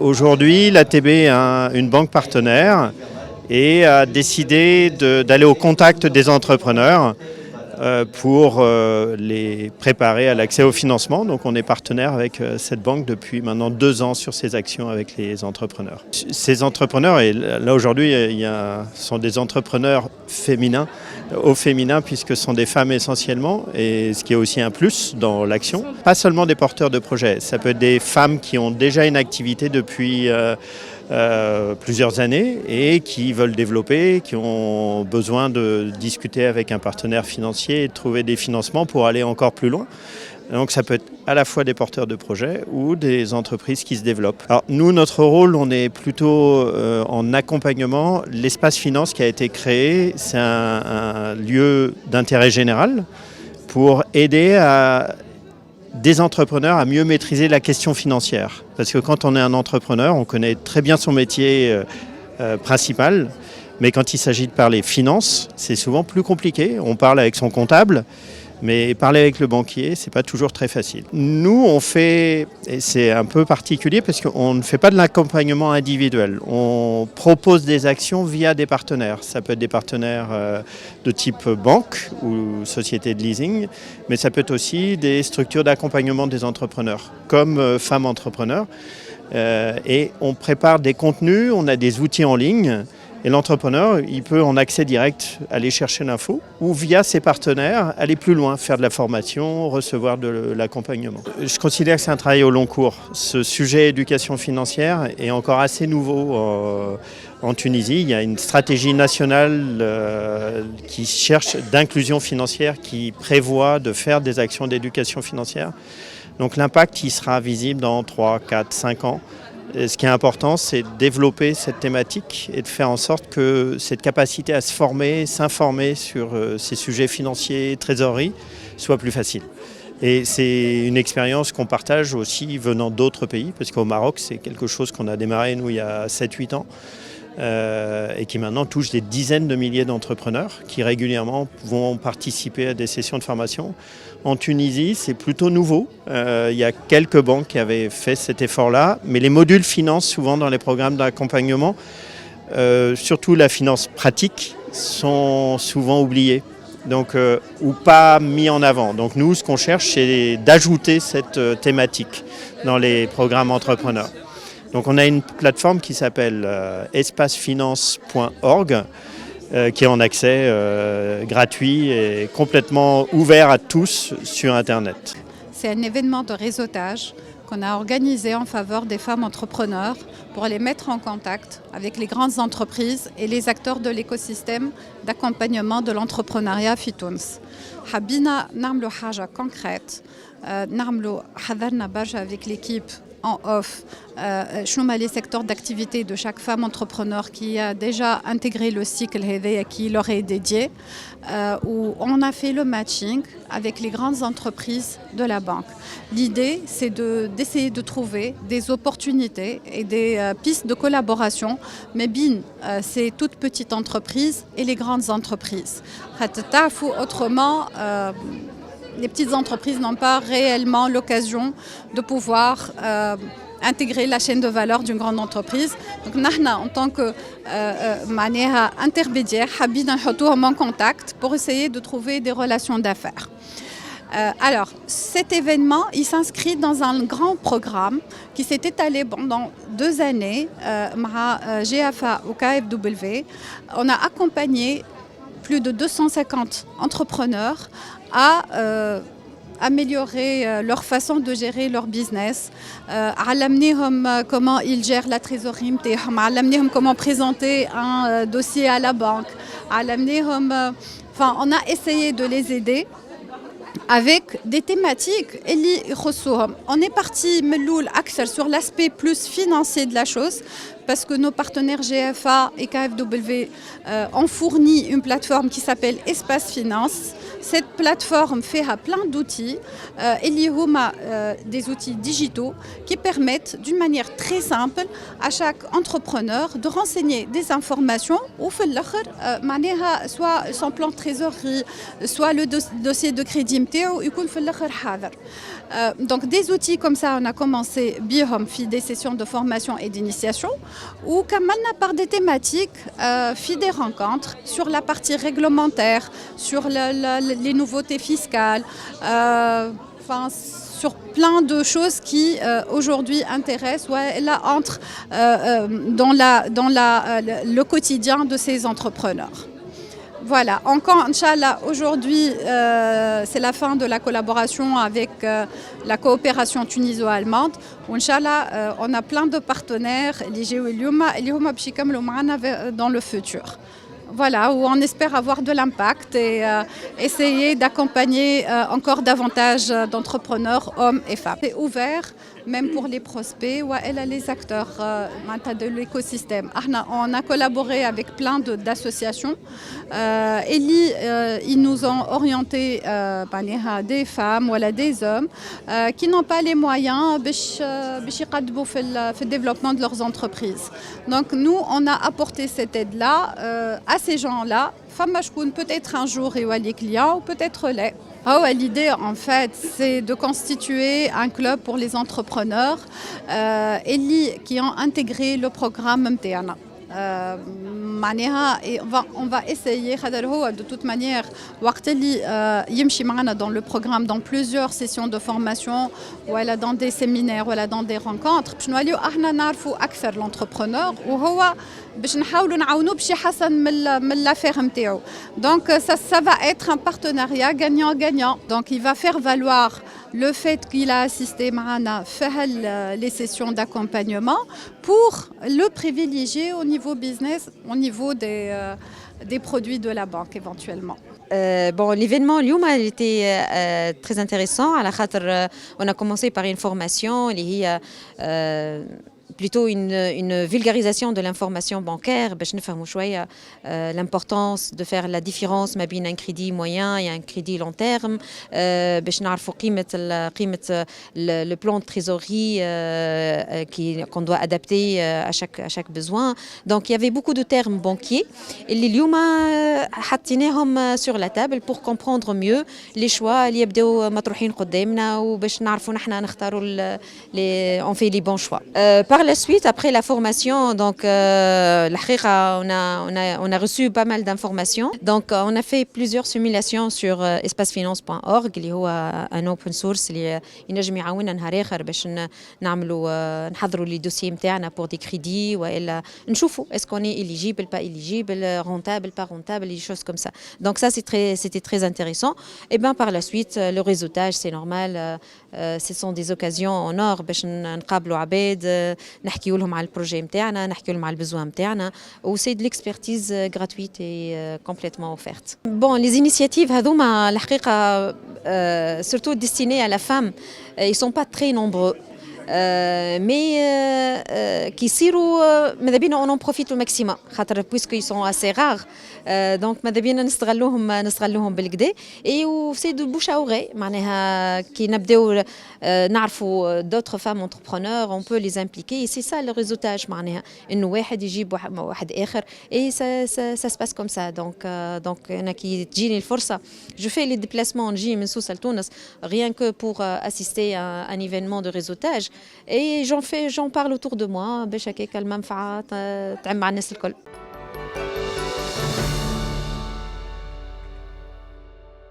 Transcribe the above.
Aujourd'hui, l'ATB est une banque partenaire et a décidé d'aller au contact des entrepreneurs pour les préparer à l'accès au financement. Donc on est partenaire avec cette banque depuis maintenant 2 ans sur ces actions avec les entrepreneurs. Ces entrepreneurs, et là aujourd'hui, sont des entrepreneurs féminins, au féminin, puisque ce sont des femmes essentiellement, et ce qui est aussi un plus dans l'action. Pas seulement des porteurs de projets, ça peut être des femmes qui ont déjà une activité depuis plusieurs années et qui veulent développer, qui ont besoin de discuter avec un partenaire financier et de trouver des financements pour aller encore plus loin. Donc ça peut être à la fois des porteurs de projets ou des entreprises qui se développent. Alors nous, notre rôle, on est plutôt en accompagnement. L'espace finance qui a été créé, c'est un lieu d'intérêt général pour aider des entrepreneurs à mieux maîtriser la question financière. Parce que quand on est un entrepreneur, on connaît très bien son métier principal, mais quand il s'agit de parler finances, c'est souvent plus compliqué. On parle avec son comptable, mais parler avec le banquier, c'est pas toujours très facile. Nous, on fait, et c'est un peu particulier parce qu'on ne fait pas de l'accompagnement individuel. On propose des actions via des partenaires. Ça peut être des partenaires de type banque ou société de leasing, mais ça peut être aussi des structures d'accompagnement des entrepreneurs, comme Femmes Entrepreneurs. Et on prépare des contenus, on a des outils en ligne. Et l'entrepreneur, il peut en accès direct aller chercher l'info ou via ses partenaires aller plus loin, faire de la formation, recevoir de l'accompagnement. Je considère que c'est un travail au long cours. Ce sujet éducation financière est encore assez nouveau en Tunisie. Il y a une stratégie nationale qui cherche d'inclusion financière, qui prévoit de faire des actions d'éducation financière. Donc l'impact il sera visible dans 3, 4, 5 ans. Et ce qui est important, c'est de développer cette thématique et de faire en sorte que cette capacité à se former, s'informer sur ces sujets financiers, trésorerie, soit plus facile. Et c'est une expérience qu'on partage aussi venant d'autres pays, parce qu'au Maroc, c'est quelque chose qu'on a démarré, nous, il y a 7-8 ans, et qui maintenant touche des dizaines de milliers d'entrepreneurs qui régulièrement vont participer à des sessions de formation. En Tunisie, c'est plutôt nouveau. Il y a quelques banques qui avaient fait cet effort-là, mais les modules finance, souvent dans les programmes d'accompagnement, surtout la finance pratique, sont souvent oubliés. Donc, ou pas mis en avant. Donc nous, ce qu'on cherche, c'est d'ajouter cette thématique dans les programmes entrepreneurs. Donc on a une plateforme qui s'appelle espacefinance.org qui est en accès gratuit et complètement ouvert à tous sur Internet. C'est un événement de réseautage qu'on a organisé en faveur des femmes entrepreneurs pour les mettre en contact avec les grandes entreprises et les acteurs de l'écosystème d'accompagnement de l'entrepreneuriat في تونس. حبينا نعملوا حاجة concrète, نعملوا حضرنا برشا avec l'équipe en off, les secteurs d'activité de chaque femme entrepreneur qui a déjà intégré le cycle qui leur est dédié, où on a fait le matching avec les grandes entreprises de la banque. L'idée, c'est d'essayer de trouver des opportunités et des pistes de collaboration, mais bien ces toutes petites entreprises et les grandes entreprises. Autrement, les petites entreprises n'ont pas réellement l'occasion de pouvoir intégrer la chaîne de valeur d'une grande entreprise. Donc, nous, en tant qu'intermédiaire, nous avons en contact pour essayer de trouver des relations d'affaires. Alors, cet événement, il s'inscrit dans un grand programme qui s'est étalé pendant 2 années, GFA ou KfW. On a accompagné plus de 250 entrepreneurs à améliorer leur façon de gérer leur business, comment ils gèrent la trésorerie, comment présenter un dossier à la banque, on a essayé de les aider avec des thématiques. On est parti sur l'aspect plus financier de la chose, parce que nos partenaires GFA et KfW ont fourni une plateforme qui s'appelle Espace Finance. Cette plateforme fait plein d'outils, des outils digitaux qui permettent d'une manière très simple à chaque entrepreneur de renseigner des informations ou soit son plan de trésorerie, soit le dossier de crédit MTO, donc des outils comme ça, on a commencé des sessions de formation et d'initiation ou par des thématiques, des rencontres sur la partie réglementaire, sur les nouveautés fiscales, sur plein de choses qui aujourd'hui intéressent, là, entrent dans le quotidien de ces entrepreneurs. Voilà, encore, Inch'Allah, aujourd'hui, c'est la fin de la collaboration avec la coopération tuniso-allemande. Inch'Allah, on a plein de partenaires dans le futur. Voilà, où on espère avoir de l'impact et essayer d'accompagner encore davantage d'entrepreneurs, hommes et femmes. C'est ouvert, même pour les prospects ou les acteurs de l'écosystème. On a collaboré avec plein d'associations. Ils nous ont orientés des femmes ou des hommes qui n'ont pas les moyens de développement de leurs entreprises. Donc nous, on a apporté cette aide-là à ces gens-là. Peut-être un jour les clients ou peut-être les. L'idée, en fait, c'est de constituer un club pour les entrepreneurs qui ont intégré le programme MTANA. Et on va essayer de toute manière dans le programme dans plusieurs sessions de formation ou dans des séminaires ou dans des rencontres l'entrepreneur donc ça va être un partenariat gagnant-gagnant. Donc il va faire valoir le fait qu'il a assisté à les sessions d'accompagnement pour le privilégier au niveau business, au niveau des produits de la banque éventuellement. L'événement il était très intéressant. On a commencé par une formation plutôt une vulgarisation de l'information bancaire, l'importance de faire la différence entre un crédit moyen et un crédit long terme, le plan de trésorerie qu'on doit adapter à chaque besoin. Donc il y avait beaucoup de termes banquiers et les sur la table pour comprendre mieux les choix اللي يبداو مطروحين قدامنا وباش نعرفوا نحنا نختاروا on fait les bons choix. Par la suite, après la formation, donc on a reçu pas mal d'informations. Donc on a fait plusieurs simulations sur espacefinance.org اللي هو un open source اللي ينجم يعاوننا نهار اخر باش نحضروا لي دوسيي نتاعنا pour des crédits والا نشوفوا est-ce qu'on est éligible, pas éligible, rentable, pas rentable, des choses comme ça. Donc ça c'était très intéressant. Et bien par la suite, le réseautage, c'est normal. Ce sont des occasions en or باش نقابلوا عباد نحكيوا لهم على البروجي نتاعنا نحكيوا لهم على البزوان نتاعنا و c'est de l'expertise gratuite et complètement offerte. Bon, les initiatives هذوما الحقيقة surtout destinées à la femme, ils sont pas très nombreux. Mais qui ماذا بينا on en profite au maximum خاطر puisqu'ils sont assez rares, donc ماذا بينا نستغلوهم بالكدا et c'est de bouche à oreille معناها كي نبداو نعرفوا d'autres femmes entrepreneurs on peut les impliquer et c'est ça le réseautage معناها انه واحد يجيب واحد اخر et ça se passe comme ça. Donc انا كي تجيني الفرصه je fais les déplacements نجي من سوسه لتونس rien que pour assister à un événement de réseautage et j'en parle autour de moi باش هكاك المنفعه تعم مع الناس الكل.